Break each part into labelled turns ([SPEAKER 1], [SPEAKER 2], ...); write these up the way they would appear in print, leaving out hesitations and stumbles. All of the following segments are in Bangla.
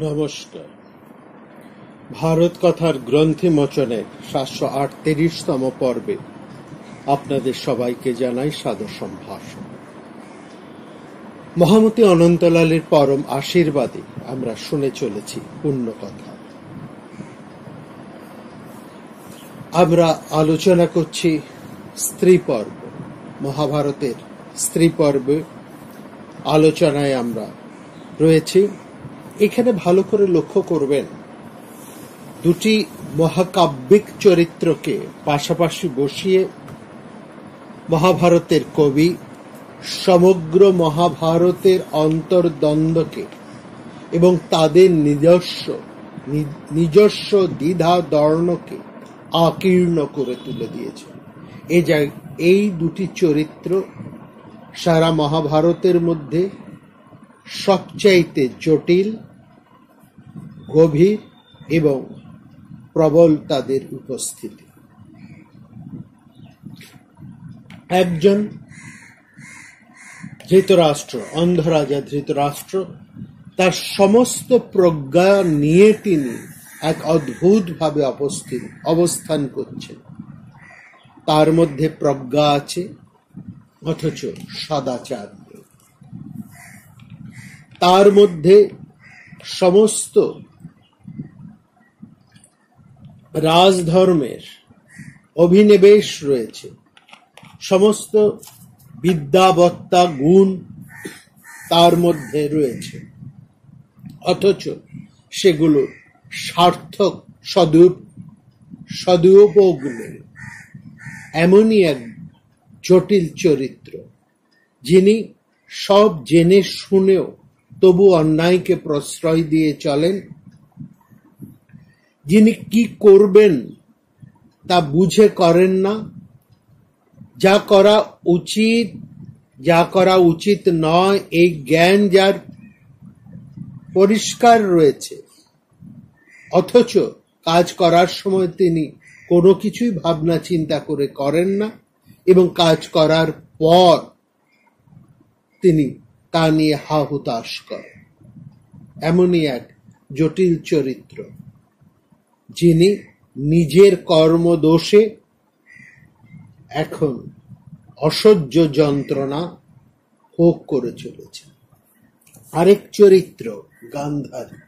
[SPEAKER 1] নমস্কার। ভারত কথার গ্রন্থি মোচনের ৭৩৮তম পর্বে আপনাদের সবাইকে জানাই সাদর সম্ভাষণ। মহামতি অনন্তলালের পরম আশীর্বাদে আমরা শুনে চলেছি পুণ্য কথা। আমরা আলোচনা করছি স্ত্রী পর্ব, মহাভারতের স্ত্রী পর্বে আলোচনায় আমরা রয়েছি। এখানে ভালো করে লক্ষ্য করবেন, দুটি মহাকাব্যিক চরিত্রকে পাশাপাশি বসিয়ে মহাভারতের কবি সমগ্র মহাভারতের অন্তর্দ্বন্দ্বকে এবং তাদের নিজস্ব দ্বিধা দর্ণকে আকীর্ণ করে তুলে দিয়েছে। এই দুটি চরিত্র সারা মহাভারতের মধ্যে সবচাইতে জটিল, গভীর এবং প্রবল তাদের উপস্থিতি। একজন ধৃতরাষ্ট্র, অন্ধরাজা ধৃতরাষ্ট্র, তার সমস্ত প্রজ্ঞা নিয়ে তিনি এক অদ্ভুত ভাবে অবস্থান করছেন। তার মধ্যে প্রজ্ঞা আছে অথচ সদাচার নেই। তার মধ্যে সমস্ত রাজধর্মের অভিনিবেশ রয়েছে, সমস্ত বিদ্যাবত্তা গুণ তার মধ্যে রয়েছে, অথচ সেগুলো সার্থক সদুপযোগ নেই। এমনই এক জটিল চরিত্র, যিনি সব জেনে শুনেও তবু অন্যায়কে প্রশ্রয় দিয়ে চলেন, যিনি কি করবেন তা বুঝে করেন না, যা করা উচিত যা করা উচিত নয় এই জ্ঞান যার পরিষ্কার রয়েছে, অথচ কাজ করার সময় তিনি কোনো কিছুই ভাবনা চিন্তা করে করেন না এবং কাজ করার পর তিনি তা নিয়ে হা হুতাশ করেন। এমনই এক জটিল চরিত্র, যিনি নিজের কর্মদোষে এখন অসহ্য যন্ত্রণা ভোগ করে চলেছে। আরেক চরিত্র গান্ধারী।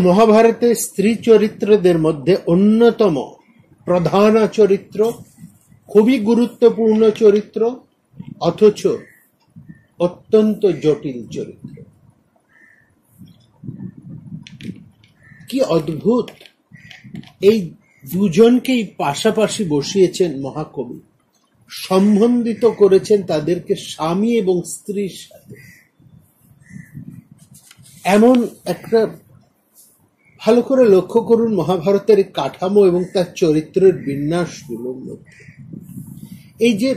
[SPEAKER 1] মহাভারতের স্ত্রী চরিত্রদের মধ্যে অন্যতম প্রধান চরিত্র, খুবই গুরুত্বপূর্ণ চরিত্র, অথচ অত্যন্ত জটিল চরিত্র। কি অদ্ভুত! এই দুজনকেই পাশাপাশি বসিয়েছেন মহাকবি, সম্বন্ধিত করেছেন তাদেরকে স্বামী এবং স্ত্রীর সাথে। এমন একটা, ভালো করে লক্ষ্য করুন মহাভারতের কাঠামো এবং তার চরিত্রের বিন্যাসগুলোর মধ্যে। এই যে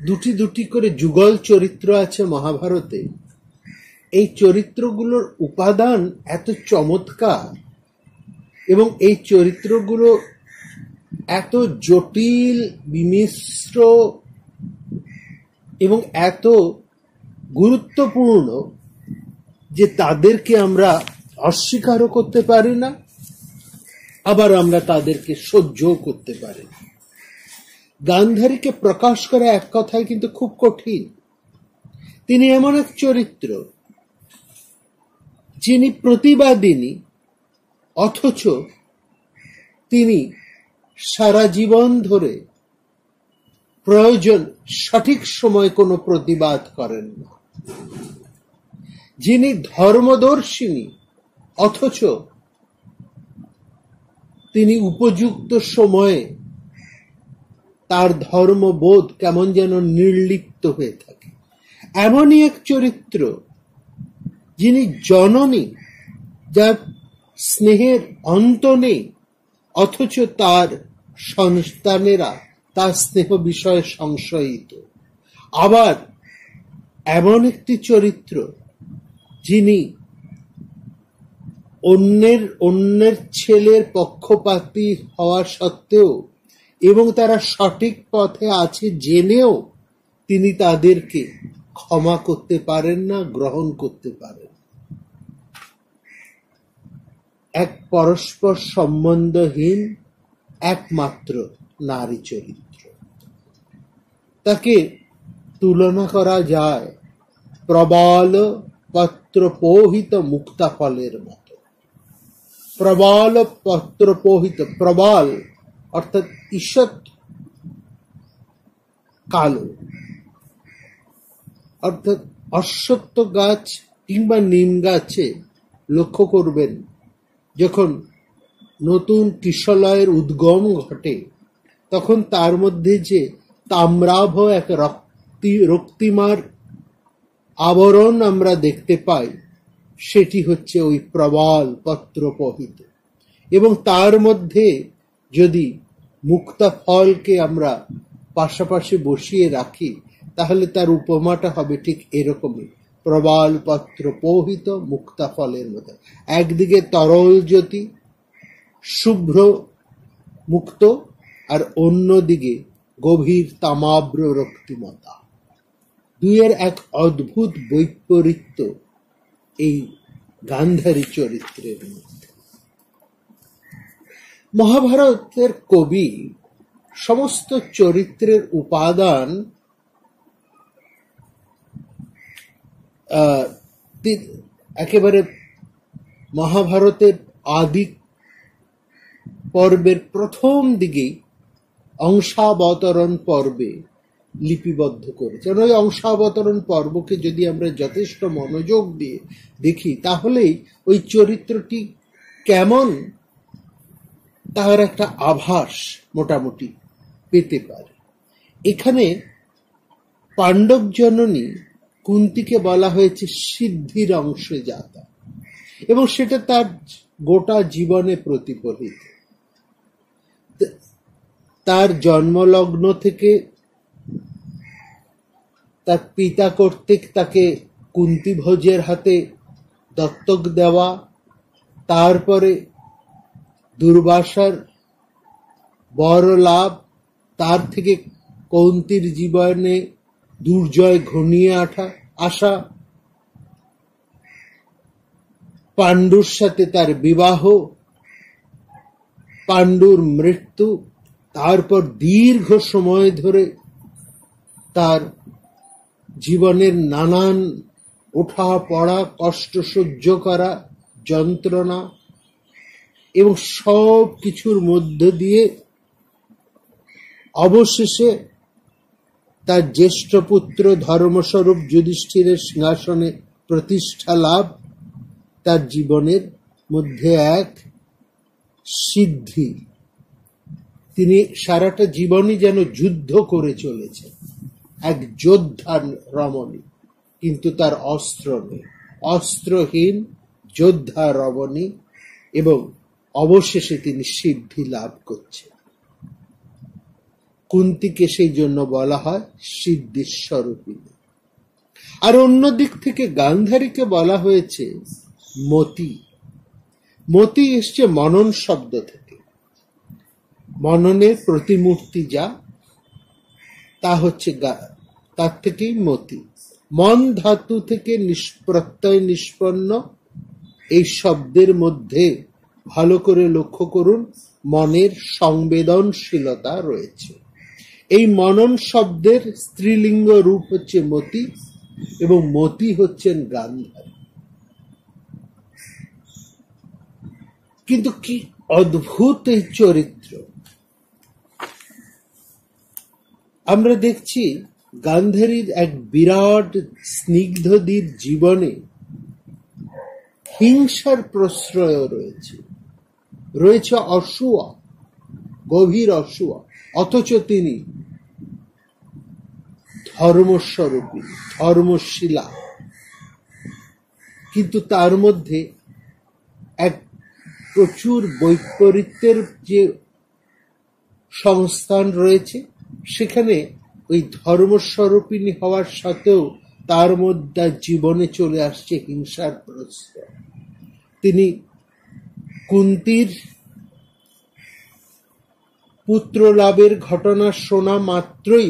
[SPEAKER 1] দুটি দুটি করে যুগল চরিত্র আছে মহাভারতে, এই চরিত্রগুলোর উপাদান এত চমৎকার এবং এই চরিত্রগুলো এত জটিল, বিমিশ্র এবং এত গুরুত্বপূর্ণ যে তাদেরকে আমরা অস্বীকারও করতে পারি না, আবার আমরা তাদেরকে সহ্যও করতে পারি না। গান্ধারীকে প্রকাশ করা এক কথায় কিন্তু খুব কঠিন। তিনি এমন এক চরিত্র, যিনি প্রতিবাদিনী, অথচ তিনি সারা জীবন ধরে প্রয়োজন সঠিক সময় কোনো প্রতিবাদ করেন না। যিনি ধর্মদর্শিনী, অথচ তিনি উপযুক্ত সময়ে তার ধর্মবোধ কেমন যেন নির্লিপ্ত হয়ে থাকে। এমনই এক চরিত্র, যিনি জননী, যার স্নেহের অন্ত নেই, অথচ তার সন্তানেরা তার স্নেহ বিষয়ে সংশয়িত। আবার এমন একটি চরিত্র, যিনি অন্যের ছেলের পক্ষপাতী হওয়া সত্ত্বেও এবং তারা সঠিক পথে আছে জেনেও তিনি তাদেরকে ক্ষমা করতে পারেন না, গ্রহণ করতে পারেন। এক পরস্পর সম্বন্ধহীন একমাত্র নারী চরিত্র। তাকে তুলনা করা যায় প্রবল পত্রপোহিত মুক্তাফলের মতো। প্রবল পত্রপোহিত, প্রবল অর্থাৎ ঈষৎ কালো, অর্থাৎ অশ্বত্থ গাছ কিংবা নিম গাছে লক্ষ্য করবেন যখন নতুন কিশলয়ের উদ্গম ঘটে তখন তার মধ্যে যে তাম্রাভ এক রক্তিমার আবরণ আমরা দেখতে পাই, সেটি হচ্ছে ওই প্রবল পত্রপোহিত। এবং তার মধ্যে যদি মুক্তা ফলকে আমরা পাশাপাশি বসিয়ে রাখি তাহলে তার উপমাটা হবে ঠিক এরকমই, প্রবল পত্রপোহিত মুক্তা ফলের মতো। একদিকে তরল জ্যোতি শুভ্র মুক্ত, আর অন্যদিকে গভীর তামাব্র রক্তিমতা। দুইয়ের এক অদ্ভুত বৈপরীত্য এই গান্ধারী চরিত্রের মধ্যে। মহাভারতের কবি সমস্ত চরিত্রের উপাদান একেবারে মহাভারতের আদি পর্বের প্রথম দিকেই অংশাবতরণ পর্বে লিপিবদ্ধ করেছে। ওই অংশাবতরণ পর্বকে যদি আমরা যথেষ্ট মনোযোগ দিয়ে দেখি তাহলেই ওই চরিত্রটি কেমন তার একটা আভাস মোটামুটি পেতে পারে। এখানে পাণ্ডব জননী কুন্তিকে বলা হয়েছে সিদ্ধির অংশে জাতা, এবং সেটা তার গোটা জীবনে প্রতিফলিত। তার জন্মলগ্ন থেকে তার পিতা কর্তৃক তাকে কুন্তি ভোজের হাতে দত্তক দেওয়া, তারপরে দুর্বাসার বর লাভ, তার থেকে কৌন্তির জীবনে দুর্জয় ঘনিয়ে আসা, পাণ্ডুর সাথে তার বিবাহ, পাণ্ডুর মৃত্যু, তারপর দীর্ঘ সময় ধরে তার জীবনের নানান ওঠা পড়া, কষ্ট সহ্য করা, যন্ত্রণা, এবং সব কিছুর মধ্য দিয়ে অবশেষে তার জ্যেষ্ঠ পুত্র ধর্মস্বরূপ যুধিষ্ঠিরের সিংহাসনে প্রতিষ্ঠা লাভ তার জীবনের মধ্যে এক সিদ্ধি। তিনি সারাটা জীবনই যেন যুদ্ধ করে চলেছেন, এক যোদ্ধা রমণী, কিন্তু তার অস্ত্র নেই, অস্ত্রহীন যোদ্ধা রমণী, এবং অবশেষে তিনি সিদ্ধি লাভ করছেন। কুন্তিকে সেই জন্য বলা হয় সিদ্ধিস্বরূপিণী। আর অন্য দিক থেকে গান্ধারীকে বলা হয়েছে মতি। মতি এসছে মনন শব্দ থেকে। মননের প্রতিমূর্তি যা, তা হচ্ছে তার থেকেই মতি। মন ধাতু থেকে প্রত্যয় নিষ্পন্ন এই শব্দের মধ্যে ভালো করে লক্ষ্য করুন, মনের সংবেদনশীলতা রয়েছে। এই মনন শব্দের স্ত্রীলিঙ্গ রূপ হচ্ছে মতি, এবং মতি হচ্ছেন গান্ধারী। কিন্তু কি অদ্ভুত এই চরিত্র! আমরা দেখছি গান্ধারীর এক বিরাট স্নিগ্ধদীর জীবনে হিংসার প্রশ্রয় রয়েছে, রয়েছে অসূয়া, গভীর অসূয়া, অথচ তিনি ধর্মস্বরূপী, ধর্মশীলা। কিন্তু তার মধ্যে এক প্রচুর বৈপরীত্যের যে সংস্থান রয়েছে, সেখানে ওই ধর্মস্বরূপিণী হওয়ার সাথেও তার মধ্যে জীবনে চলে আসছে হিংসার প্রশ্রয়। তিনি কুন্তির পুত্র লাভের ঘটনা শোনা মাত্রই,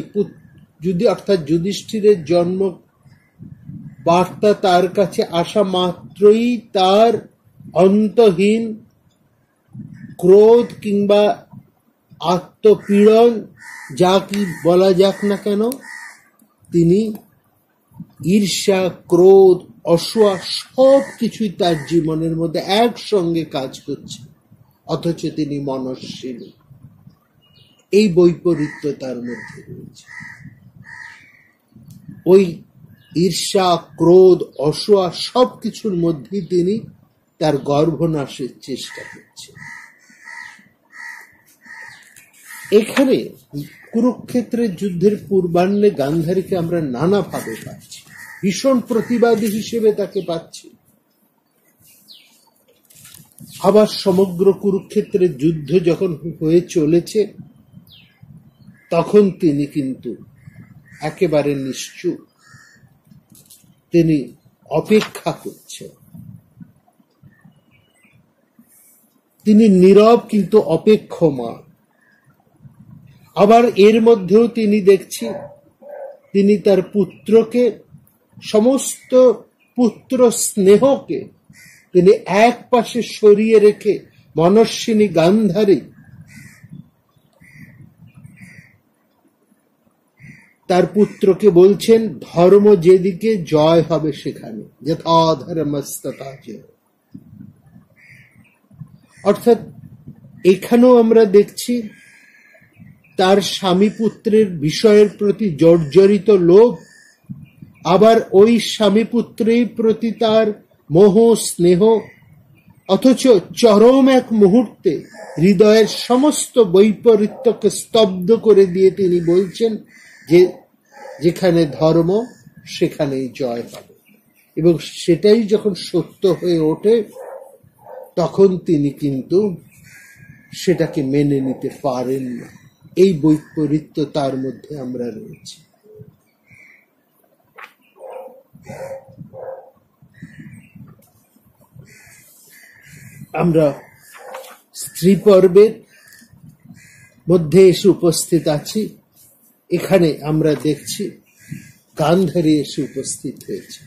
[SPEAKER 1] অর্থাৎ যুধিষ্ঠিরের জন্ম বার্তা তার কাছে আসা মাত্রই তার অন্তহীন ক্রোধ কিংবা আত্মপীড়ন যা কি বলা যাক না কেন, তিনি ঈর্ষা, ক্রোধ, অসূয়া সব কিছুই তার জীবনের মধ্যে একসঙ্গে কাজ করছে, অথচ তিনি মনস্বিনী। এই বৈপরীত্য তার মধ্যে রয়েছে। ওই ঈর্ষা, ক্রোধ, অসূয়া সবকিছুর মধ্যেই তিনি তার গর্ভনাশের চেষ্টা করছেন। এখানে কুরুক্ষেত্রের যুদ্ধের পূর্বাহ্নে গান্ধারীকে আমরা নানাভাবে পাচ্ছি। ভীষণ প্রতিবাদী হিসেবে তাকে পাচ্ছি। আবার সমগ্র কুরুক্ষেত্রের যুদ্ধ যখন হয়ে চলেছে, তখন তিনি কিন্তু একেবারে নিশ্চুপ, তিনি অপেক্ষা করছেন। তিনি নীরব কিন্তু অপেক্ষমান। আবার এর মধ্যেও তিনি দেখছি, তিনি তার পুত্রকে, সমস্ত পুত্র স্নেহকে তিনি এক পাশে সরিয়ে রেখে মনস্বিনী গান্ধারী তার পুত্রকে বলছেন, ধর্ম যেদিকে জয় হবে সেখানে, যথা ধর্মস্তথা জয়। অর্থাৎ এখানেও আমরা দেখছি তার স্বামী পুত্রের বিষয়ের প্রতি জর্জরিত লোভ, আবার ওই স্বামী পুত্রের প্রতি তার মোহ স্নেহ, অথচ চরম এক মুহূর্তে হৃদয়ের সমস্ত বৈপরীত্যকে স্তব্ধ করে দিয়ে তিনি বলছেন যে যেখানে ধর্ম সেখানেই জয় হবে। এবং সেটাই যখন সত্য হয়ে ওঠে, তখন তিনি কিন্তু সেটাকে মেনে নিতে পারেন না। এই বৈপরীত্য তার মধ্যে আমরা রয়েছি। আমরা স্ত্রী পর্বের মধ্যে এসে উপস্থিত আছি। এখানে আমরা দেখছি গান্ধারী এসে উপস্থিত হয়েছে,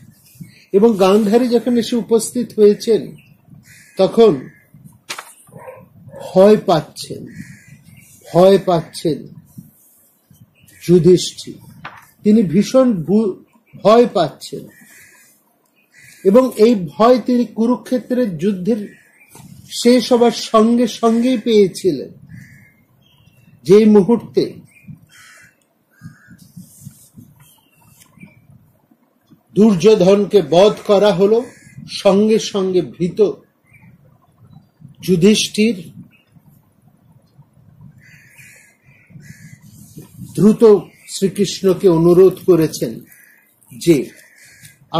[SPEAKER 1] এবং গান্ধারী যখন এসে উপস্থিত হয়েছেন তখন ভয় পাচ্ছেন যুধিষ্ঠির। তিনি ভীষণ ভয় পাচ্ছেন, এবং এই ভয় তিনি কুরুক্ষেত্রের যুদ্ধের শেষ হবার সঙ্গে সঙ্গেই পেয়েছিলেন। যে মুহূর্তে দুর্যোধনকে বধ করা হলো, সঙ্গে সঙ্গে ভীত যুধিষ্ঠির দ্রুত শ্রীকৃষ্ণকে অনুরোধ করেছেন যে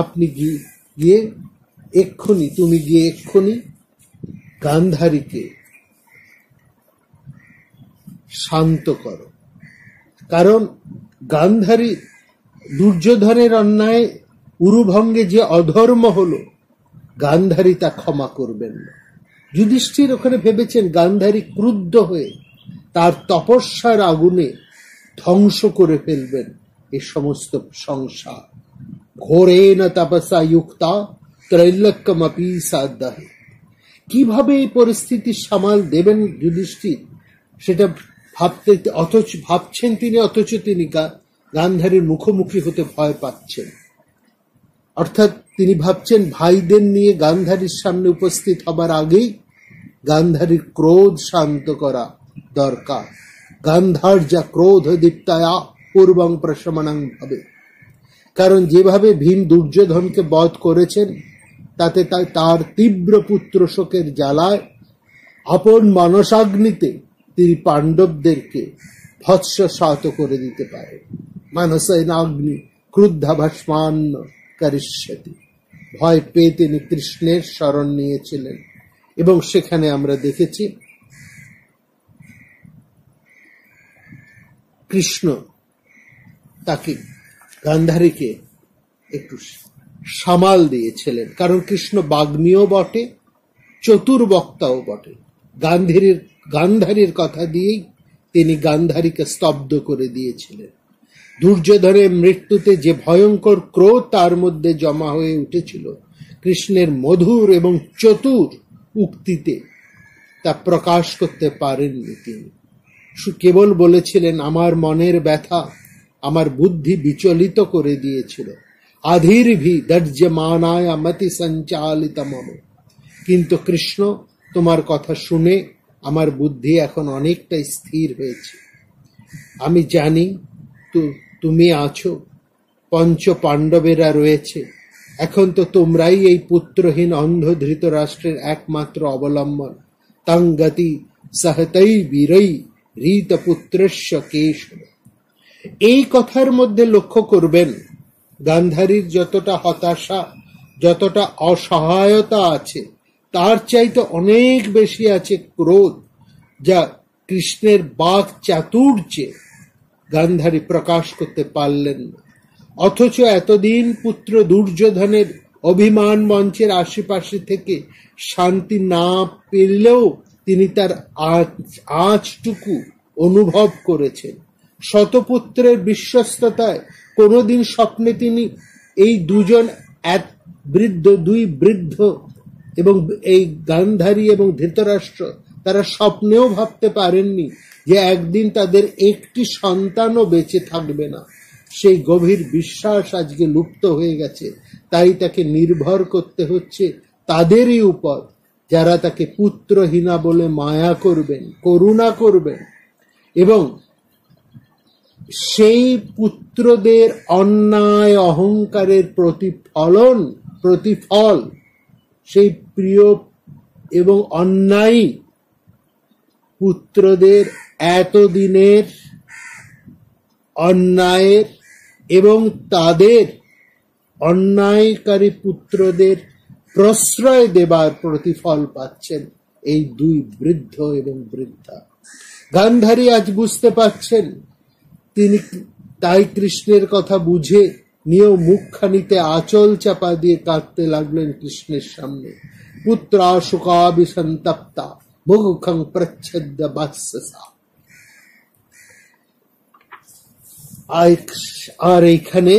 [SPEAKER 1] আপনি গিয়ে এক্ষুনি গান্ধারীকে শান্ত করো, কারণ গান্ধারী দুর্যোধনের অন্যায় উরুভঙ্গে যে অধর্ম হলো, গান্ধারী তা ক্ষমা করবেন না। যুধিষ্ঠির ওখানে ভেবেছেন গান্ধারী ক্রুদ্ধ হয়ে তার তপস্যার আগুনে ধ্বংস করে ফেলবেন এই সমস্ত সংসার। ঘোরেন তপসা যুক্তা ত্রৈলোক্যমপি সাধ্যঃ। কিভাবে এই পরিস্থিতি সামাল দেবেন যুধিষ্ঠির, সেটা ভাবছেন তিনি, অথচ তিনি গান্ধারীর মুখোমুখি হতে ভয় পাচ্ছেন। অর্থাৎ তিনি ভাবছেন ভাইদের নিয়ে গান্ধারীর সামনে উপস্থিত হবার আগেই গান্ধারীর ক্রোধ শান্ত করা দরকার। গান্ধার যা ক্রোধ দীপ্তায়া পূর্বং প্রশমনং ভাবে। কারণ যেভাবে ভীম দুর্যোধনকে বধ করেছেন, তাতে তার তীব্র পুত্র শোকের জ্বালায় আপন মানসাগ্নিতে তিনি পাণ্ডবদেরকে ভৎসসাত করে দিতে পারে। মানসৈনাগ্নি ক্রুদ্ধা ভস্মান্ন করিষ্যতি। ভয় পেয়ে তিনি কৃষ্ণের শরণ নিয়েছিলেন, এবং সেখানে আমরা দেখেছি কৃষ্ণ তাকে, গান্ধারীকে একটু সামাল দিয়েছিলেন, কারণ কৃষ্ণ বাগ্মীও বটে, চতুর বক্তাও বটে। গান্ধারীর কথা দিয়েই তিনি গান্ধারীকে স্তব্ধ করে দিয়েছিলেন। দুর্যোধনের মৃত্যুতে যে ভয়ঙ্কর ক্রোধ তার মধ্যে জমা হয়ে উঠেছিল, কৃষ্ণের মধুর এবং চতুর উক্তিতে তা প্রকাশ করতে পারেননি। তিনি কেবল বলেছিলেন, আমার মনের ব্যথা আমার বুদ্ধি বিচলিত করে দিয়েছিল। আধীর ভি দর্জ্যমানায় মতি সঞ্চালিত মম। কিন্তু কৃষ্ণ, তোমার কথা শুনে আমার বুদ্ধি এখন অনেকটাই স্থির হয়েছে। আমি জানি তুমি আছো, পঞ্চ পাণ্ডবেরা রয়েছে, এখন তো তোমরাই এই পুত্রহীন অন্ধ ধৃতরাষ্ট্রের একমাত্র অবলম্বন। তং গতি সহতৈ বীরৈ রীত পুত্রস্য কেশব। এই কথার মধ্যে লক্ষ্য করবেন, গান্ধারীর যতটা হতাশা, যতটা অসহায়তা আছে, তার চাইতে অনেক বেশি আছে ক্রোধ, যা কৃষ্ণের বাক চাতুর্যে গান্ধারী প্রকাশ করতে পারলেন না। অথচ এতদিন পুত্র দুর্যোধনের অভিমান মঞ্চের আশেপাশে থেকে শান্তি না পেলেও তিনি তার আঁচটুকু অনুভব করেছেন। শতপুত্রের বিশ্বস্ততায় কোনোদিন স্বপ্নে তিনি এই দুই বৃদ্ধ এবং এই গান্ধারী এবং ধৃতরাষ্ট্র, তারা স্বপ্নেও ভাবতে পারেননি যে একদিন তাদের একটি সন্তানও বেঁচে থাকবে না। সেই গভীর বিশ্বাস আজকে লুপ্ত হয়ে গেছে। তাই তাকে নির্ভর করতে হচ্ছে তাদেরই উপর, যারা তাকে পুত্রহীনা বলে মায়া করবেন, করুণা করবেন, এবং সেই পুত্রদের অন্যায় অহংকারের প্রতিফল সেই প্রিয় এবং অন্যায়ী পুত্রদের এতদিনের অন্যায়ের এবং তাদের অন্যায়কারী পুত্রদের প্রশ্রয় দেবার প্রতিফল পাচ্ছেন এই দুই বৃদ্ধ এবং বৃদ্ধা। গান্ধারী আজ বুঝতে পাচ্ছেন, তিনি তাই কৃষ্ণের কথা বুঝে নিয়েও মুখখানিতে আঁচল চাপা দিয়ে কাঁদতে লাগলেন কৃষ্ণের সামনে। পুত্রা শোকাভিসন্তপ্তা মুখং প্রচ্ছদ্য বাৎসসা। আর এইখানে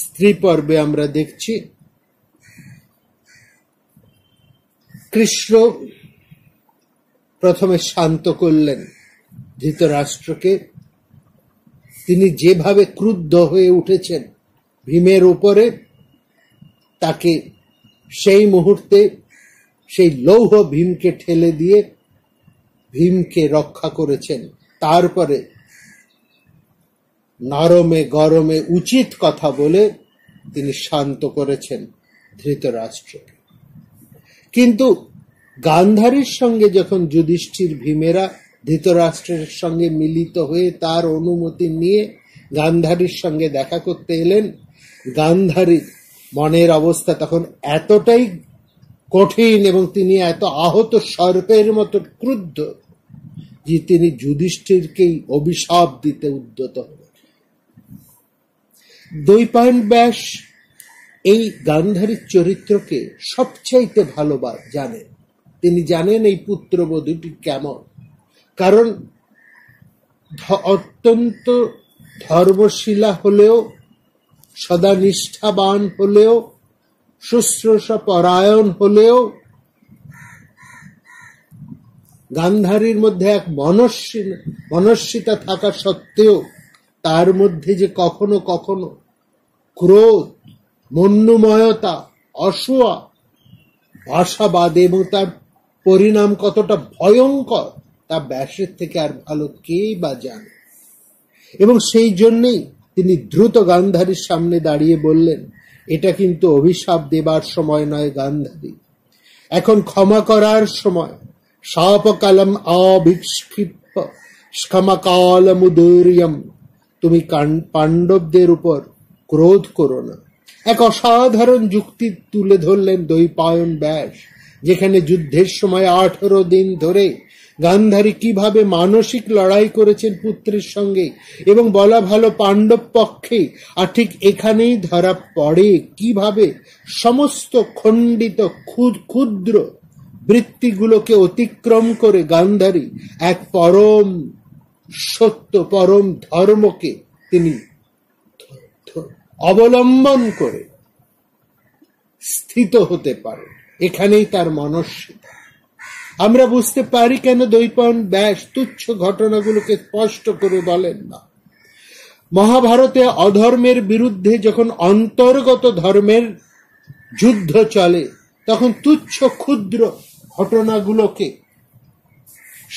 [SPEAKER 1] স্ত্রী পর্বে আমরা দেখছি কৃষ্ণ প্রথমে শান্ত করলেন ধৃতরাষ্ট্রকে। তিনি যেভাবে ক্রুদ্ধ হয়ে উঠেছেন ভীমের উপরে, তাকে সেই মুহূর্তে সেই লৌহ ভীমকে ঠেলে দিয়ে ভীমকে রক্ষা করেছেন। তারপরে নরমে গরমে উচিত কথা বলে তিনি শান্ত করেছেন ধৃতরাষ্ট্রকে। কিন্তু গান্ধারীর সঙ্গে যখন যুধিষ্ঠির ভীমেরা ধৃতরাষ্ট্রের সঙ্গে মিলিত হয়ে তার অনুমতি নিয়ে গান্ধারীর সঙ্গে দেখা করতে এলেন, গান্ধারীর মনের অবস্থা তখন এতটাই কঠিন এবং তিনি এত আহত সর্পের মতো ক্রুদ্ধ যে তিনি যুধিষ্ঠিরকেই অভিশাপ দিতে উদ্যত হলেন। দৈপায়ন ব্যাস এই গান্ধারীর চরিত্রকে সবচাইতে ভালো জানেন। তিনি জানেন এই পুত্রবধূটি কেমন, কারণ অত্যন্ত ধর্মশীলা হলেও, সদা নিষ্ঠাবান হলেও, শুশ্রূষা পরায়ণ হলেও গান্ধারীর মধ্যে এক মনস্বিতা থাকা সত্ত্বেও তার মধ্যে যে কখনো কখনো ক্রোধ, মন্যুময়তা, অসূয়া, আশাবাদ এবং তার পরিণাম কতটা ভয়ঙ্কর তা ব্যাসের থেকে আর ভালো কেই বা জানে। এবং সেই জন্যেই তিনি দ্রুত গান্ধারীর সামনে দাঁড়িয়ে বললেন, এটা কিন্তু অভিশাপ দেবার সময় নয় গান্ধারী, এখন ক্ষমা করার সময়। শাপকালম আবিক্ষিপ্য ক্ষমাকালমুদীর্যম। তুমি পাণ্ডবদের উপর ক্রোধ করো না। এক অসাধারণ যুক্তি তুলে ধরলেন দৈপায়ন ব্যাস, যেখানে যুদ্ধের সময় 18 দিন ধরে গান্ধারী কিভাবে মানসিক লড়াই করেছেন পুত্রের সঙ্গে, এবং বলা ভালো পাণ্ডব পক্ষে। আর ঠিক এখানেই ধরা পড়ে কিভাবে সমস্ত খণ্ডিত ক্ষুদ্র বৃত্তিগুলোকে অতিক্রম করে গান্ধারী এক পরম সত্য, পরম ধর্মকে তিনি অবলম্বন করে স্থিত হতে পারে। এখানেই তার মনস্বিতা। আমরা বুঝতে পারি কেন দ্বৈপায়ন ব্যাস তুচ্ছ ঘটনাগুলোকে স্পষ্ট করে বলেন না। মহাভারতে অধর্মের বিরুদ্ধে যখন অন্তর্গত ধর্মের যুদ্ধ চলে, তখন তুচ্ছ ক্ষুদ্র ঘটনাগুলোকে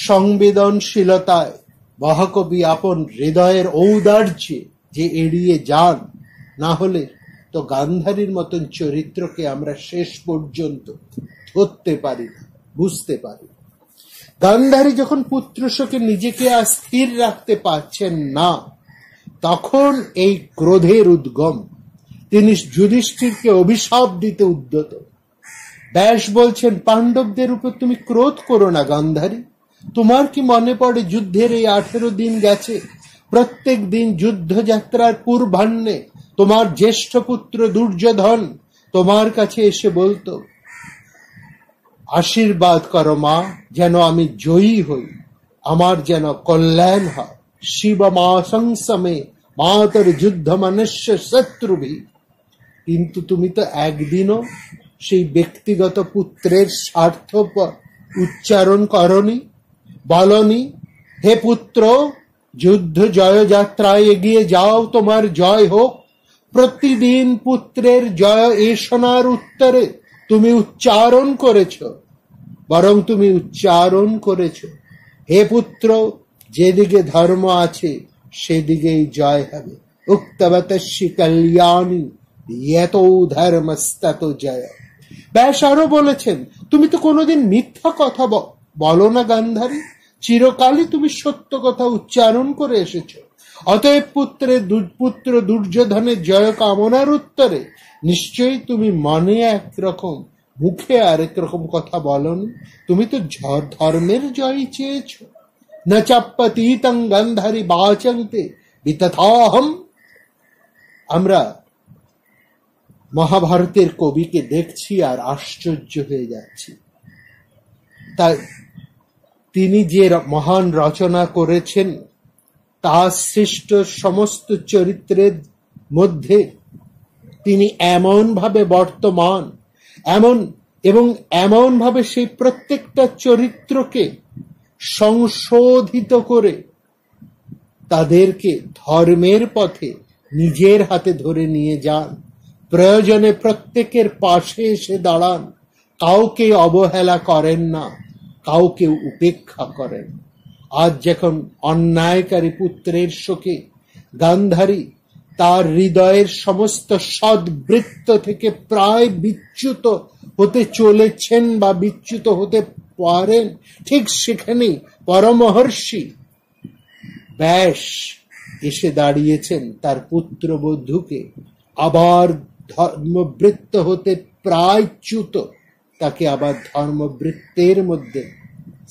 [SPEAKER 1] সংবেদনশীলতায় মহাকবি আপন হৃদয়ের ঔদার্যে যে এড়িয়ে যান, না হলে তো গান্ধারীর মতন চরিত্রকে আমরা শেষ পর্যন্ত ধরতে পারি না, বুঝতে পারি। গান্ধারী যখন পুত্রশোকে নিজেকে আর স্থির রাখতে পারছেন না, তখন এই ক্রোধের উদ্গম। তিনি যুধিষ্ঠিরকে অভিশাপ দিতে উদ্যত। ব্যাস বলছেন, পাণ্ডবদের উপর তুমি ক্রোধ করো না গান্ধারী। তোমার কি মনে পড়ে যুদ্ধের এই 18 দিন গেছে, প্রত্যেক দিন যুদ্ধযাত্রার পূর্বাহ্নে তোমার জ্যেষ্ঠ পুত্র দুর্যোধন তোমার কাছে এসে বলতো, আশীর্বাদ করো মা, যেন আমি জয়ী হই, আমার যেন কল্যাণ হয়। শিব মা সংসমে মাতর যুদ্ধ মনুষ্য শত্রুভি। কিন্তু তুমি তো একদিনও সেই ব্যক্তিগত পুত্রের স্বার্থ উচ্চারণ করনি, বলনি, হে পুত্র, যুদ্ধ জয়যাত্রায় এগিয়ে যাও, তোমার জয় হোক। প্রতিদিন পুত্রের জয় এ শোনার উত্তরে তুমি উচ্চারণ করেছ, বরং তুমি উচ্চারণ করেছ, হে পুত্র, যেদিকে ধর্ম আছে সেদিকেই জয় হবে। উক্তবতস্যি কল্যাণী ইয়তো ধর্মস্ততো জয়। ব্যাস আরো বলেছেন, তুমি তো কোনোদিন মিথ্যা কথা বলো না গান্ধারী, চিরকালই তুমি সত্য কথা উচ্চারণ করে এসেছ। অতএব পুত্র দুর্যোধনের জয় কামনার উত্তরে নিশ্চয়ই তুমি মনে একরকম, মুখে আরেক রকম কথা বলনি। তুমি তো ধর্মের জয় চেয়েছ। ন চাপ্পতীতং গান্ধারী বাচন্তে বিতথাহম। আমরা মহাভারতের কবিকে দেখছি আর আশ্চর্য হয়ে যাচ্ছি। তাই তিনি যে মহান রচনা করেছেন, তার সৃষ্ট সমস্ত চরিত্রের মধ্যে তিনি এমন ভাবে বর্তমান, এমন ভাবে সেই প্রত্যেকটা চরিত্রকে সংশোধিত করে তাদেরকে ধর্মের পথে নিজের হাতে ধরে নিয়ে যান। প্রয়োজনে প্রত্যেকের পাশে এসে দাঁড়ান, কাউকে অবহেলা করেন না, কাউকে উপেক্ষা করেন। আজ যখন অন্যায়কারী পুত্রের শোকে গান্ধারী তার হৃদয়ের সমস্ত সদ্বৃত্ত থেকে প্রায় বিচ্যুত হতে চলেছেন বা বিচ্যুত হতে পারেন, ঠিক সেখানেই পরমহর্ষি ব্যাস এসে দাঁড়িয়েছেন তার পুত্রবধূকে আবার ধর্মবৃত্ত হতে প্রায় চ্যুত, তাকে আবার ধর্মবৃত্তের মধ্যে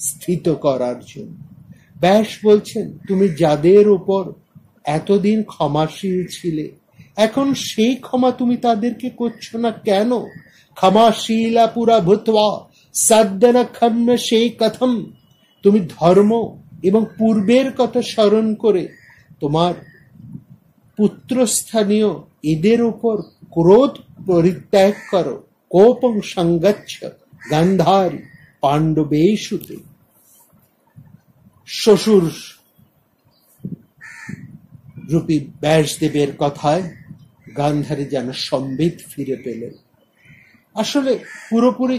[SPEAKER 1] স্থিত করার জন্য। ব্যাস বলছেন, তুমি যাদের উপর এতদিন ক্ষমাশীল ছিলে, এখন সেই ক্ষমা তুমি তাদেরকে করছো না কেন? ক্ষমাশীলা পুরা ভূত্বা সাদ্যন খম্য সেই কথম। তুমি ধর্ম এবং পূর্বের কথা স্মরণ করে তোমার পুত্রস্থানীয় এদের উপর ক্রোধ পরিত্যাগ করো। কোপং সংগচ্ছ গান্ধারী পাণ্ডবেষুতে। শ্বশুর রূপী ব্যাসদেবের কথায় গান্ধারী যেন সম্বিত ফিরে পেলেন। আসলে পুরোপুরি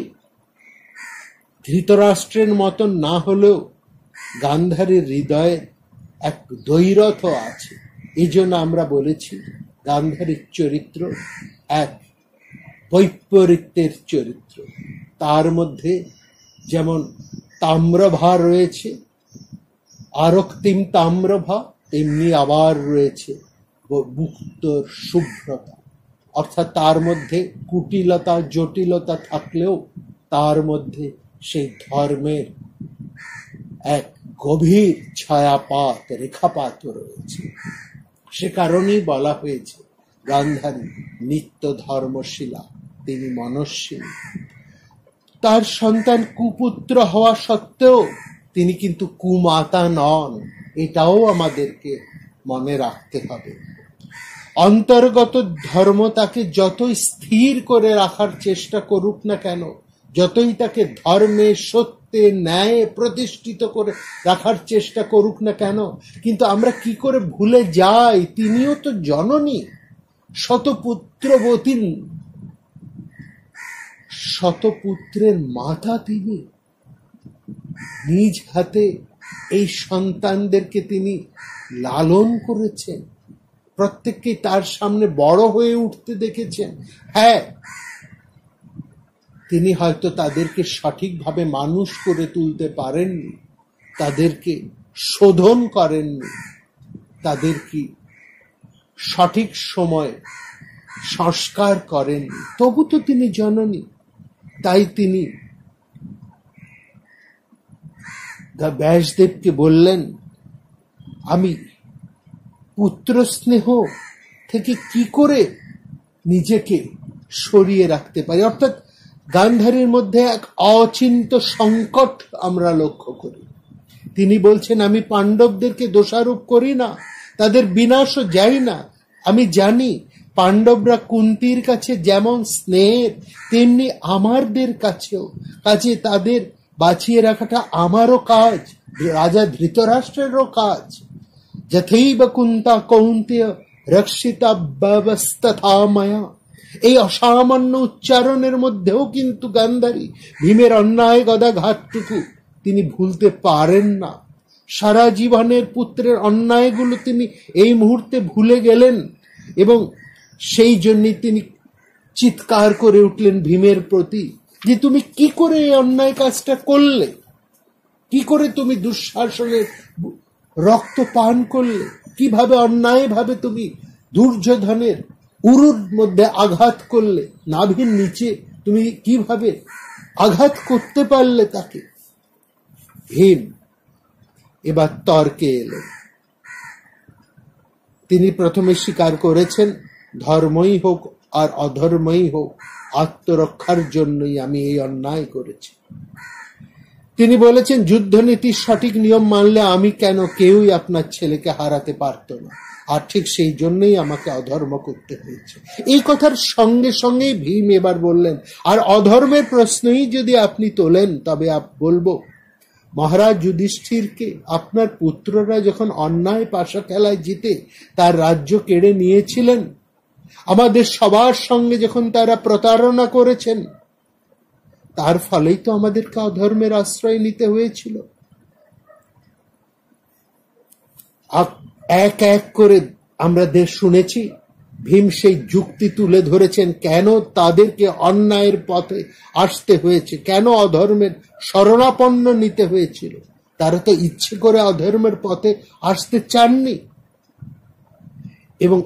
[SPEAKER 1] ধৃতরাষ্ট্রের মতন না হলেও গান্ধারীর হৃদয়ে এক দৈরথ আছে। এই জন্য আমরা বলেছি গান্ধারীর চরিত্র এক বৈপরীত্যের চরিত্র। তার মধ্যে যেমন তাম্রভা রয়েছে, আরক্তিম তাম্রভা, তেমনি আবার রয়েছে মুক্তর শুভ্রতা। অর্থাৎ তার মধ্যে কুটিলতা জটিলতা থাকলেও তার মধ্যে সেই ধর্মের এক গভীর ছায়াপাত রেখাপাত রয়েছে। সে কারণেই বলা হয়েছে গান্ধারী নিত্য ধর্মশীলা, তিনি মনস্বিনী। তার সন্তান কুপুত্র হওয়া সত্ত্বেও তিনি কিন্তু কুমাতা নন, এটাও আমাদেরকে মনে রাখতে হবে। অন্তর্গত ধর্ম তাকে যতই স্থির করে রাখার চেষ্টা করুক না কেন, যতই তাকে ধর্মে সত্য সত্যে ন্যায় প্রতিষ্ঠিত করে রাখার চেষ্টা করুক না কেন, কিন্তু আমরা কি করে ভুলে যাই তিনিও তো জননী, শতপুত্রবতী, শতপুত্রের মাতা। তিনি নিজ হাতে এই সন্তানদেরকে তিনি লালন করেছেন, প্রত্যেককে তার সামনে বড় হয়ে উঠতে দেখেছেন। হ্যাঁ, তিনি হয়তো তাদেরকে সঠিকভাবে মানুষ করে তুলতে পারেননি, তাদেরকে শোধন করেননি, তাদেরকে সঠিক সময় সংস্কার করেননি, তবু তো তিনি জননী। তাই তিনি ব্যাসদেবকে বললেন, আমি পুত্র স্নেহ থেকে কি করে নিজেকে সরিয়ে রাখতে পারি। অর্থাৎ গান্ধারীর মধ্যে এক অচিন্ত সংকট আমরা লক্ষ্য করি। তিনি বলছেন, আমি পাণ্ডবদেরকে দোষারোপ করি না, তাদের বিনাশও যাই না। আমি জানি পাণ্ডবরা কুন্তির কাছে যেমন স্নেহের, তেমনি আমাদের কাছেও, কাজে তাদের বাঁচিয়ে রাখাটা আমারও কাজ, রাজা ধৃতরাষ্ট্রেরও কাজ। যথৈব কুন্তা কৌন্তেয় রক্ষিতা ব্যবস্থা মায়া। এই অসামান্য উচ্চারণের মধ্যেও কিন্তু গান্ধারী ভীমের অন্যায় গদাঘাতটুকু তিনি ভুলতে পারেন না। সারা জীবনের পুত্রের অন্যায়গুলো তিনি এই মুহূর্তে ভুলে গেলেন, এবং সেই জন্যই তিনি চিৎকার করে উঠলেন ভীমের প্রতি, যে তুমি কি করে এই অন্যায় কাজটা করলে, কি করে তুমি দুঃশাসনের রক্ত পান করলে, কিভাবে অন্যায় ভাবে তুমি দুর্যোধনের উরুর মধ্যে আঘাত করলে, নাভির নিচে তুমি কিভাবে আঘাত করতে পারলে তাকে। ভীম এবার তর্কে এলেন। তিনি প্রথমে স্বীকার করেছেন, ধর্মই হোক আর অধর্মই হোক, আত্মরক্ষার জন্যই আমি এই অন্যায় করেছি। তিনি বলেছেন, যুদ্ধনীতির সঠিক নিয়ম মানলে আমি কেন, কেউই আপনার ছেলেকে হারাতে পারত না, আর ঠিক সেই জন্যই আমাকে অধর্ম করতে হয়েছে। এই কথার সঙ্গে সঙ্গেই ভীম এবার বললেন, আর অধর্মের প্রশ্নই যদি আপনি তোলেন, তবে বলবো, মহারাজ যুধিষ্ঠিরকে আপনার পুত্ররা যখন অন্যায় পাশা খেলায় জিতে তার রাজ্য কেড়ে নিয়েছিলেন, আমাদের সবার সঙ্গে যখন তারা প্রতারণা করেছেন, তার ফলেই তো আমাদেরকে অধর্মের আশ্রয় নিতে হয়েছিল। এক এক করে আমরা শুনেছি ভীম সেই যুক্তি তুলে ধরেছেন, কেন তাদেরকে অন্যায়ের পথে আসতে হয়েছে, কেন অধর্মের শরণাপন্ন নিতে হয়েছিল। তারা তো ইচ্ছে করে অধর্মের পথে আসতে চাননি। এবং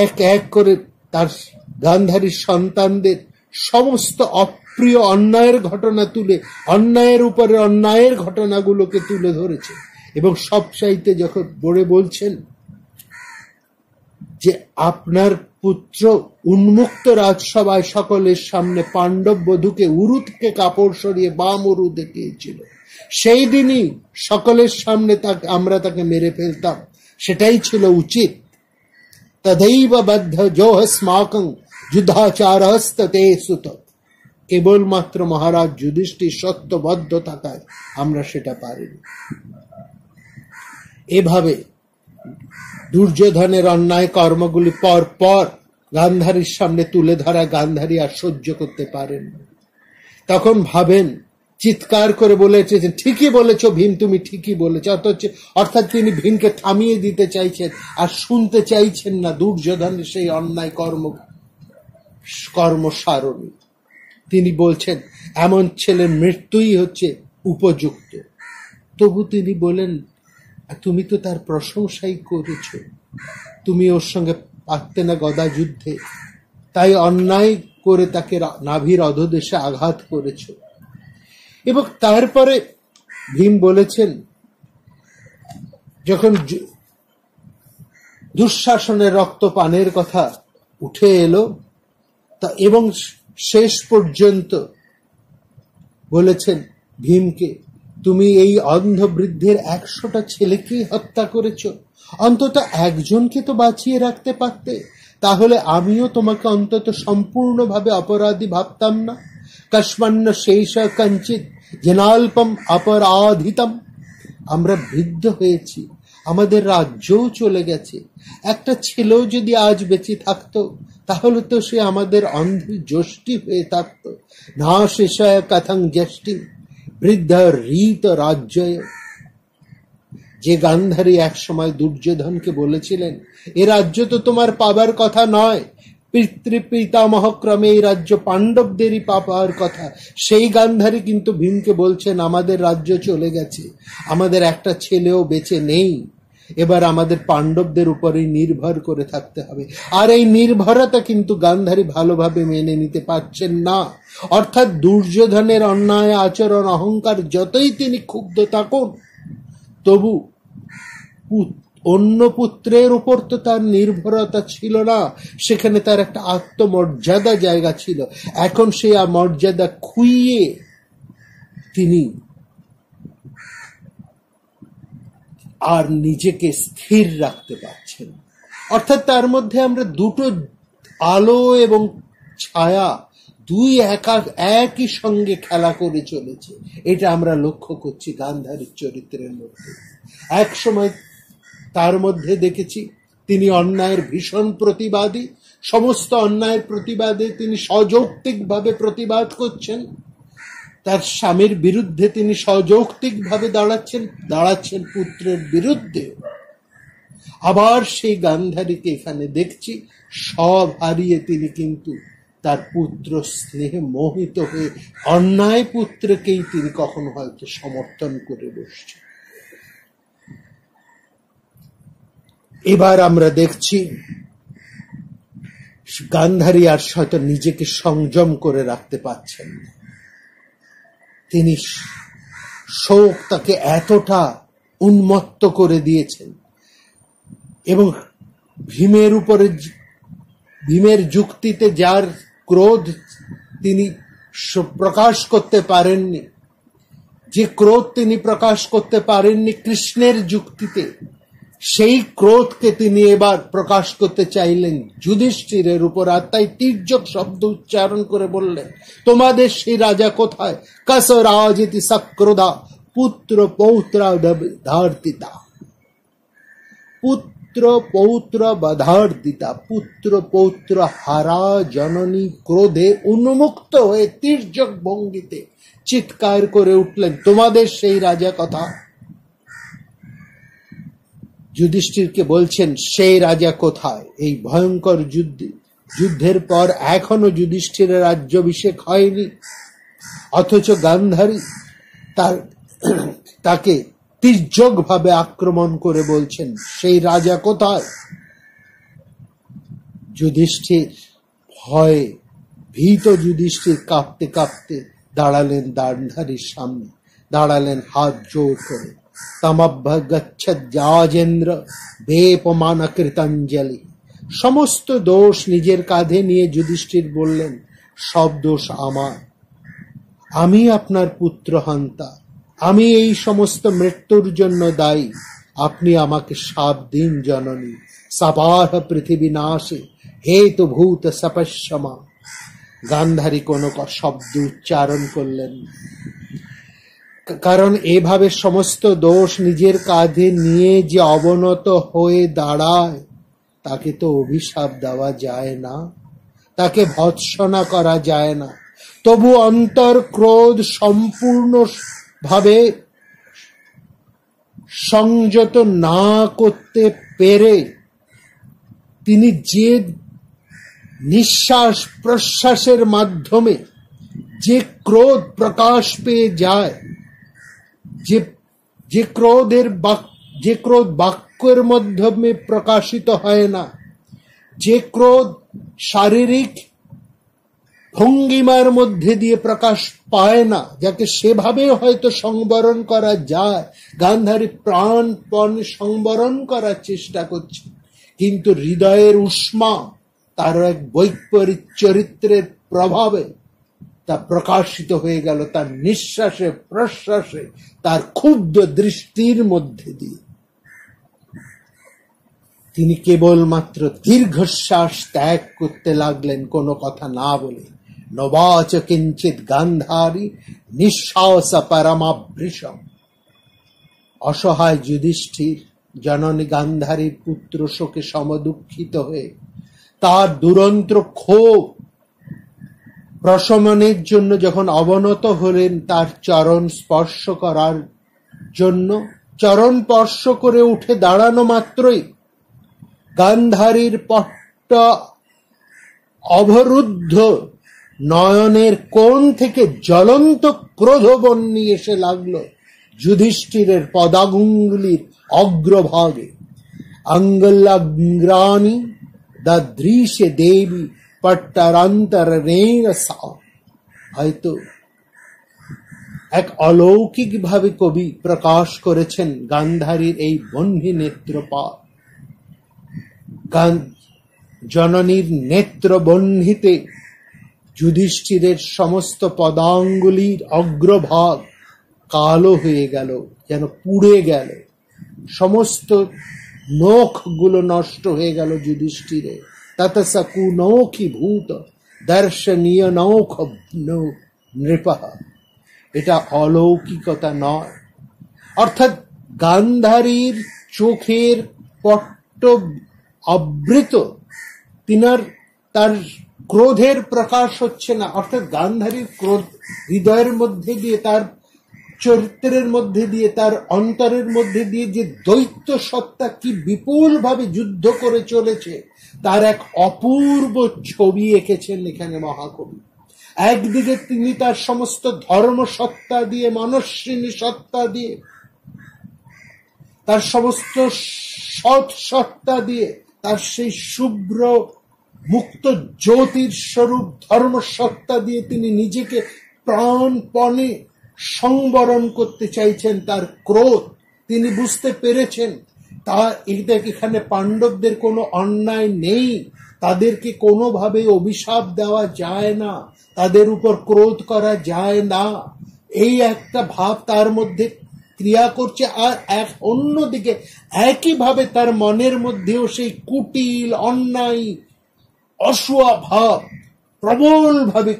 [SPEAKER 1] এক এক করে তার গান্ধারীর সন্তানদের সমস্ত অপ্রিয় অন্যায়ের ঘটনা তুলে, অন্যায়ের উপরে অন্যায়ের ঘটনাগুলোকে তুলে ধরেছে, এবং সবচাইতে যখন বলে বলছেন যে আপনার পুত্র উন্মুক্ত রাজসভায় সকলের সামনে পাণ্ডব বধূকে উরু থেকে কাপড় সরিয়ে বাম উরু দেখিয়েছিল, সেই দিনই সকলের সামনে আমরা তাকে মেরে ফেলতাম, সেটাই ছিল উচিত। তदैव বদ্ধ জোহস্মাকং যুদ্ধাচারস্ততে সুত। কেবলমাত্র মহারাজ যুধিষ্ঠির সত্যবদ্ধ থাকায় আমরা সেটা পারিনি। এভাবে দুর্যোধনের অন্যায় কর্মগুলি পর পর গান্ধারীর সামনে তুলে ধরা গান্ধারী আর সহ্য করতে পারেন। তখন ভাবেন, চিৎকার করে বলেছেন, ঠিকই বলেছ ভীম, তুমি ঠিকই বলেছ। অর্থাৎ তিনি ভীমকে থামিয়ে দিতে চাইছেন, আর শুনতে চাইছেন না দুর্যোধনের সেই অন্যায় কর্মসারণী। তিনি বলছেন, এমন ছেলের মৃত্যুই হচ্ছে উপযুক্ত। তবু তিনি বলেন, তুমি তো তার প্রশংসাই করেছ, তুমি ওর সঙ্গে পারতে না গদা যুদ্ধে, তাই অন্যায় করে তাকে নাভির অধোদেশে আঘাত করেছ। এবং তারপরে ভীম বলেছেন, যখন দুঃশাসনের রক্তপানের কথা উঠে এলো, তা এবং শেষ পর্যন্ত বলেছেন ভীমকে, তুমি এই অন্ধ বৃদ্ধের 100টা ছেলেকেই হত্যা করেছ, অন্তত একজনকে তো বাঁচিয়ে রাখতে পারতে, তাহলে আমিও তোমাকে অন্তত সম্পূর্ণভাবে অপরাধী ভাবতাম না। কস্মান্ন শেষ কঞ্চিত জেনাল্পম অপরাধিতম, আমরা বৃদ্ধ হয়েছি, আমাদের রাজ্যও চলে গেছে। একটা ছেলেও যদি আজ বেঁচে থাকতো তাহলে তো সে আমাদের অন্ধ জ্যেষ্ঠী হয়ে থাকত। না শেষয় কথং জ্যেষ্ঠী বৃদ্ধ রীত রাজ্যয়। যে গান্ধারী এক সময় দুর্যোধনকে বলেছিলেন, এ রাজ্য তো তোমার পাবার কথা নয়, পিতৃপিতামহ ক্রমে এই রাজ্য পাণ্ডবদেরই পাবার কথা, সেই গান্ধারী কিন্তু ভীমকে বলছেন আমাদের রাজ্য চলে গেছে, আমাদের একটা ছেলেও বেঁচে নেই, এবার আমাদের পাণ্ডবদের উপরেই নির্ভর করে থাকতে হবে। আর এই নির্ভরতা কিন্তু গান্ধারী ভালোভাবে মেনে নিতে পারছেন না। অর্থাৎ দুর্যোধনের অন্যায় আচরণ, অহংকার যতই তিনি ক্ষুব্ধ থাকুন, তবু অন্য পুত্রের উপর তো তার নির্ভরতা ছিল না, সেখানে তার একটা আত্মমর্যাদা জায়গা ছিল। এখন সেই মর্যাদা খুইয়ে তিনি আর নিজেকে স্থির রাখতে পারছেন। অর্থাৎ তার মধ্যে আমরা দুটো আলো এবং ছায়া, দুই একই সঙ্গে খেলা করে চলেছে, এটা আমরা লক্ষ্য করছি গান্ধারীর চরিত্রের মধ্যে। এক সময় তার মধ্যে দেখেছি তিনি অন্যায়ের ভীষণ প্রতিবাদী, সমস্ত অন্যায়ের প্রতিবাদে তিনি সযৌক্তিকভাবে প্রতিবাদ করছেন, তার স্বামীর বিরুদ্ধে তিনি সযৌক্তিকভাবে দাঁড়াচ্ছেন পুত্রের বিরুদ্ধে। আবার সেই গান্ধারীকে এখানে দেখছি সব হারিয়ে তিনি কিন্তু তার পুত্র স্নেহে মোহিত হয়ে অন্যায় পুত্রকেই তিনি কখনো হয়তো সমর্থন করে বসছেন। এবার আমরা দেখছি গান্ধারী আর হয়তো নিজেকে সংযম করে রাখতে পারছেন না। তিনি শোক তাকে এতটা উন্মত্ত করে দিয়েছেন এবং ভীমের যুক্তিতে যার ক্রোধ তিনি প্রকাশ করতে পারেননি, যে ক্রোধ তিনি প্রকাশ করতে পারেননি কৃষ্ণের যুক্তিতে, সেই ক্রোধকে তিনি এবার প্রকাশ করতে চাইলেন যুধিষ্ঠিরের উপর। আর তাই তির্যক শব্দ উচ্চারণ করে বললেন, তোমাদের সেই রাজা কোথায়? কস রাজেতি সক্রোধা পুত্র পৌত্র বধার্দিতা। পুত্র পৌত্র বধার্দিতা, পুত্র পৌত্র হারা জননী ক্রোধে উন্মুক্ত হয়ে তির্যক ভঙ্গিতে চিৎকার করে উঠলেন, তোমাদের সেই রাজা কথা। যুধিষ্ঠিরকে বলছেন সেই রাজা কোথায়? এই ভয়ঙ্কর যুদ্ধের পর এখনো যুধিষ্ঠিরের রাজ্যাভিষেক হয়নি, অথচ গান্ধারী তাকে তির্যক ভাবে আক্রমণ করে বলছেন সেই রাজা কোথায়? যুধিষ্ঠির ভয়ে ভীত যুধিষ্ঠির কাঁপতে কাঁপতে দাঁড়ালেন গান্ধারীর সামনে, দাঁড়ালেন হাত জোর করে। তমভ্যগচ্ছদ্রাজেন্দ্র বেপমান কৃতাঞ্জলি। সমস্ত দোষ নিজের কাঁধে নিয়ে যুধিষ্ঠির বললেন, সব দোষ আমার, আমি আপনার পুত্র হন্তা, আমি এই সমস্ত মৃত্যুর জন্য দায়ী, আপনি আমাকে শাপ দিন জননী। সাপাহ পৃথিবী নাশে হেতু ভূত সপস্যমা। গান্ধারী কোনো শব্দ উচ্চারণ করলেন না, কারণ এভাবে সমস্ত দোষ নিজের কাঁধে নিয়ে যে অবনত হয়ে দাঁড়ায় তাকে তো অভিশাপ দেওয়া যায় না, তাকে ভৎসনা করা যায় না। তবু অন্তর ক্রোধ সম্পূর্ণ ভাবে সংযত না করতে পেরে তিনি যে নিঃশ্বাস প্রশ্বাসের মাধ্যমে যে ক্রোধ প্রকাশ পেয়ে যায়, যে ক্রোধ বাক্যের মাধ্যমে প্রকাশিত হয় না, যে ক্রোধ শারীরিক ভঙ্গিমার মধ্যে দিয়ে প্রকাশ পায় না, যাকে সেভাবে হয়তো সংবরণ করা যায়, গান্ধারী প্রাণপণে সংবরণ করার চেষ্টা করছে, কিন্তু হৃদয়ের উষ্মা তার এক বৈপরীত চরিত্রের প্রভাবে তা প্রকাশিত হয়ে গেল তার নিঃশ্বাসে প্রশ্বাসে, তার ক্ষুব্ধ দৃষ্টির মধ্যে দিয়ে। তিনি কেবলমাত্র দীর্ঘশ্বাস ত্যাগ করতে লাগলেন কোনো কথা না বলে। নবাচ কিঞ্চিত গান্ধারী নিঃশ্বাস পরমাবৃষম। অসহায় যুধিষ্ঠির জননী গান্ধারীর পুত্র শোকে সমদুঃখিত হয়ে তার দুরন্ত ক্ষোভ প্রশমনের জন্য যখন অবনত হলেন তার চরণ স্পর্শ করার জন্য, চরণ স্পর্শ করে উঠে দাঁড়ানো মাত্রই গান্ধারীর পট্ট অবরুদ্ধ নয়নের কোণ থেকে জ্বলন্ত ক্রোধবহ্নি এসে লাগলো যুধিষ্ঠিরের পদাঙ্গুলির অগ্রভাগে। অঙ্গলাগ্রাণি দদৃশে দেবী পট্টারান্তরেণ সা। হয়তো এক অলৌকিক ভাবে কবি প্রকাশ করেছেন গান্ধারীর এই বহ্নি নেত্রপাত। জননীর নেত্র বহ্নিতে যুধিষ্ঠিরের সমস্ত পদাঙ্গুলির অগ্রভাগ কালো হয়ে গেল, যেন পুড়ে গেল, সমস্ত নখগুলো নষ্ট হয়ে গেল যুধিষ্ঠিরের। ততসকু নৌখি ভূত দর্শনীয় নৌখ নৃপঃ। এটা অলৌকিকতা নয়, অর্থাৎ গান্ধারীর চোখের পট্ট আবৃত, তার ক্রোধের প্রকাশ হচ্ছে না, অর্থাৎ গান্ধারীর ক্রোধ হৃদয়ের মধ্যে দিয়ে, তার চরিত্রের মধ্যে দিয়ে, তার অন্তরের মধ্যে দিয়ে যে দৈত্য সত্তা কি বিপুল ভাবে যুদ্ধ করে চলেছে তার এক অপূর্ব ছবি এঁকেছেন এখানে মহাকবি। একদিকে তিনি তার সমস্ত ধর্ম সত্তা দিয়ে, মনস্বিনী সত্তা দিয়ে, তার সমস্ত সৎ সত্তা দিয়ে, তার সেই শুভ্র মুক্ত জ্যোতির স্বরূপ ধর্ম সত্তা দিয়ে তিনি নিজেকে প্রাণপণে সংবরণ করতে চাইছেন। তার ক্রোধ তিনি বুঝতে পেরেছেন এখানে পাণ্ডবদের কোনো অন্যায় নেই, তাদেরকে কোনোভাবে অভিশাপ দেওয়া যায় না, তাদের উপর ক্রোধ করা যায় না, এই একটা ভাব তার মধ্যে ক্রিয়া করছে। আর অন্যদিকে একইভাবে তার মনের মধ্যেও সেই কুটিল অন্যায় অসুয়া ভাব প্রবল ভাবে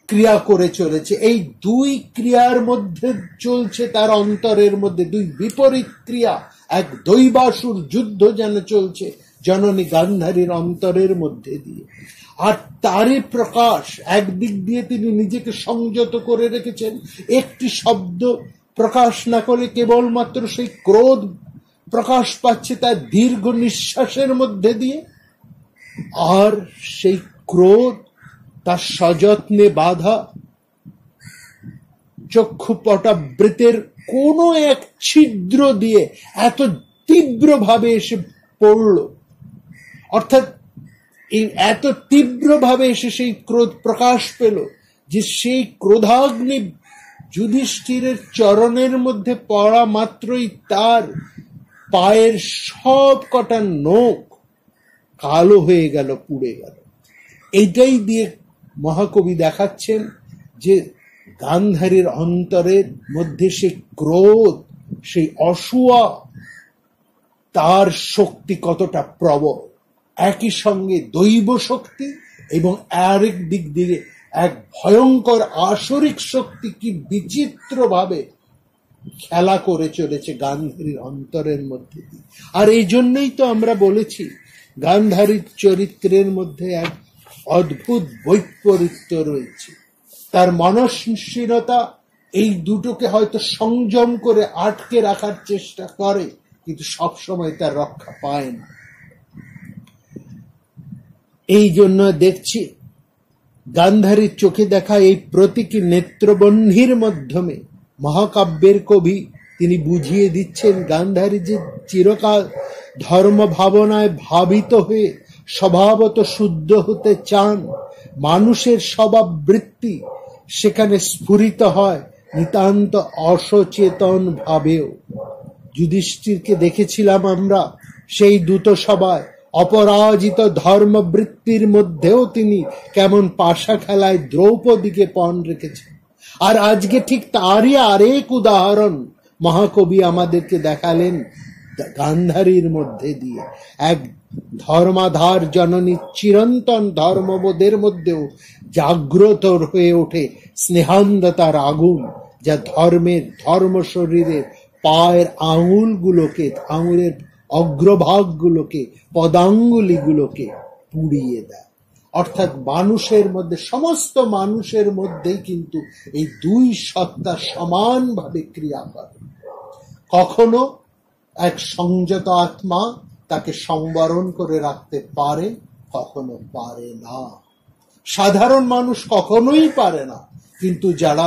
[SPEAKER 1] ক্রিয়া করে চলেছে। এই দুই ক্রিয়ার মধ্যে চলছে তার অন্তরের মধ্যে দুই বিপরীত ক্রিয়া, এক দৈবাসুর যুদ্ধ যেন চলছে জননী গান্ধারীর অন্তরের মধ্যে দিয়ে। আর তারই প্রকাশ, একদিক দিয়ে তিনি নিজেকে সংযত করে রেখেছেন, একটি শব্দ প্রকাশ না করে কেবলমাত্র সেই ক্রোধ প্রকাশ পাচ্ছে তার দীর্ঘ নিঃশ্বাসের মধ্যে দিয়ে। আর সেই ক্রোধ তার সযত্নে বাধা চক্ষুপটাবৃতের কোনো এক ছিদ্র দিয়ে এত তীব্রভাবে এসে পড়ল, অর্থাৎ এত তীব্রভাবে এসে সেই ক্রোধ প্রকাশ পেল যে সেই ক্রোধাগ্নি যুধিষ্ঠিরের চরণের মধ্যে পড়া মাত্রই তার পায়ের সব কটা নখ কালো হয়ে গেল, পুড়ে গেল। এইটাই দিয়ে মহাকবি দেখাচ্ছেন যে গান্ধারীর অন্তরের মধ্যে সেই ক্রোধ, সেই অসূয়া, তার শক্তি কতটা প্রবল, একই সঙ্গে দৈব শক্তি এবং আরেক দিক দিয়ে এক ভয়ঙ্কর আসরিক শক্তি কি বিচিত্র ভাবে খেলা করে চলেছে গান্ধারীর অন্তরের মধ্যে দিয়ে। আর এই জন্যই তো আমরা বলেছি গান্ধারীর চরিত্রের মধ্যে এক অদ্ভুত বৈপরীত্য রয়েছে। তার মনস্বিনতা এই দুটোকে হয়তো সংযম করে আটকে রাখার চেষ্টা করে, কিন্তু সবসময় তার রক্ষা পায় না। এই জন্য দেখছি গান্ধারীর চোখে দেখা এই প্রতীকী নেত্রবহ্নির মাধ্যমে মহাকাব্যের কবি তিনি বুঝিয়ে দিচ্ছেন গান্ধারী যে চিরকাল ধর্ম ভাবনায় ভাবিত হয়ে স্বভাবত শুদ্ধ হতে চান, মানুষের স্বভাব বৃত্তি সেখানে স্ফুরিত হয় নিতান্ত অসচেতন ভাবেও। যুধিষ্ঠিরকে দেখেছিলাম আমরা সেই দূত সভায় অপরাজিত ধর্মবৃত্তির মধ্যেও তিনি কেমন পাশা খেলায় দ্রৌপদীকে পণ রেখেছেন। আর আজকে ঠিক তারই আরেক উদাহরণ মহাকবি আমাদেরকে দেখালেন গান্ধারীর মধ্যে দিয়ে এক ধর্মাধার জননী চিরন্তন ধর্মবোধের মধ্যেও জাগ্রত হয়ে ওঠে স্নেহান্ধতার আগুন, যা ধর্ম শরীরের পায়ের আঙুলগুলোকে, আঙুলের অগ্রভাগগুলোকে, পদাঙ্গুলিগুলোকে পুড়িয়ে দেয়। অর্থাৎ মানুষের মধ্যে, সমস্ত মানুষের মধ্যেই কিন্তু এই দুই সত্তা সমানভাবে ক্রিয়া করে। কখনো এক সংযত আত্মা তাকে সংবরণ করে রাখতে পারে, কখনো পারে না। সাধারণ মানুষ কখনোই পারে না, কিন্তু যারা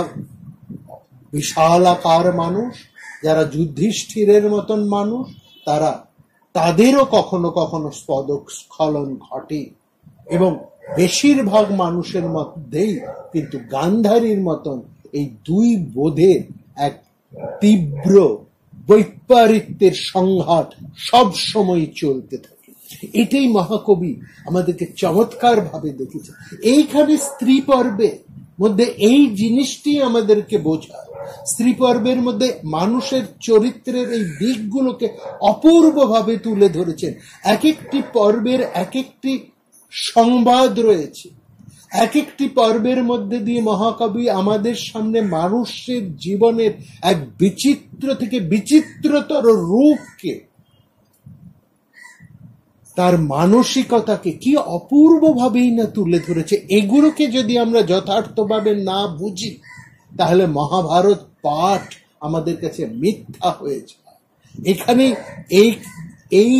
[SPEAKER 1] বিশালাকার মানুষ, যারা যুধিষ্ঠিরের মতন মানুষ, তাদেরও কখনো কখনো স্পদস্খলন ঘটে। এবং বেশিরভাগ মানুষের মধ্যেই কিন্তু গান্ধারীর মতন এই দুই বোধের এক তীব্র বৈপরীত্যের সংঘাত সব সময় চলতে থাকে। এটাই মহাকবি আমাদেরকে চমৎকার ভাবে দেখেছে। এইখানে স্ত্রী পর্বের মধ্যে এই জিনিসটি আমাদেরকে বোঝায়। স্ত্রী পর্বের মধ্যে মানুষের চরিত্রের এই দিকগুলোকে অপূর্বভাবে তুলে ধরেছেন। এক একটি পর্বের এক একটি সংবাদ রয়েছে। এক একটি পর্বের মধ্যে দিয়ে মহাকবি আমাদের সামনে মানুষের জীবনের এক বিচিত্র থেকে বিচিত্রতর রূপকে, তার মানসিকতাকে কি অপূর্বভাবেই না তুলে ধরেছে। এগুলোকে যদি আমরা যথার্থভাবে না বুঝি, তাহলে মহাভারত পাঠ আমাদের কাছে মিথ্যা হয়ে যায়। এখানে এই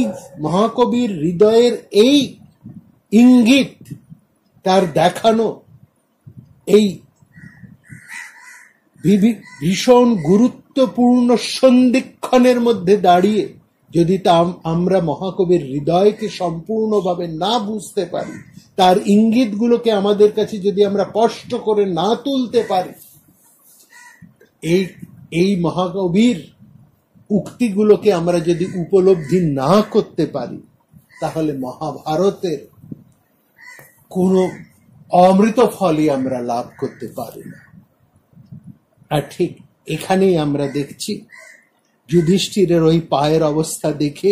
[SPEAKER 1] মহাকবির হৃদয়ের এই ইঙ্গিত, তার দেখানো এই ভীষণ গুরুত্বপূর্ণ সন্ধিক্ষণের মধ্যে দাঁড়িয়ে যদি আমরা মহাকবির হৃদয়কে সম্পূর্ণভাবে না বুঝতে পারি, তার ইঙ্গিতগুলোকে আমাদের কাছে যদি আমরা স্পষ্ট করে না তুলতে পারি, এই মহাকবির উক্তিগুলোকে আমরা যদি উপলব্ধি না করতে পারি, তাহলে মহাভারতের কোনো অমৃত ফলই আমরা লাভ করতে পারি না। আর ঠিক এখানেই আমরা দেখছি যুধিষ্ঠিরের ওই পায়ের অবস্থা দেখে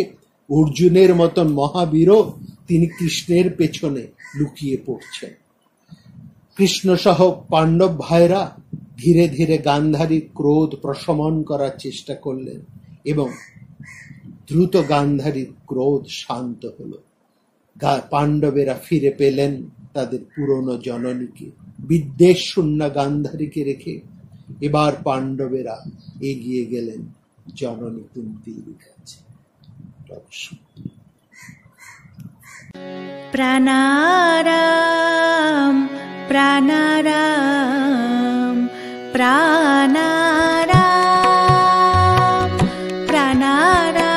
[SPEAKER 1] অর্জুনের মতন মহাবীরও তিনি কৃষ্ণের পেছনে লুকিয়ে পড়ছেন। কৃষ্ণ সহ পাণ্ডব ভাইরা ধীরে ধীরে গান্ধারীর ক্রোধ প্রশমন করার চেষ্টা করলেন এবং দ্রুত গান্ধারীর ক্রোধ শান্ত হল। পাণ্ডবেরা ফিরে পেলেন তাদের পুরনো জননীকে। বিদ্বেষ শূন্য গান্ধারীকে রেখে এবার পাণ্ডবেরা এগিয়ে গেলেন জননী কুন্তীর কাছে।
[SPEAKER 2] প্রাণারাম প্রাণারাম প্রাণারাম প্রাণারাম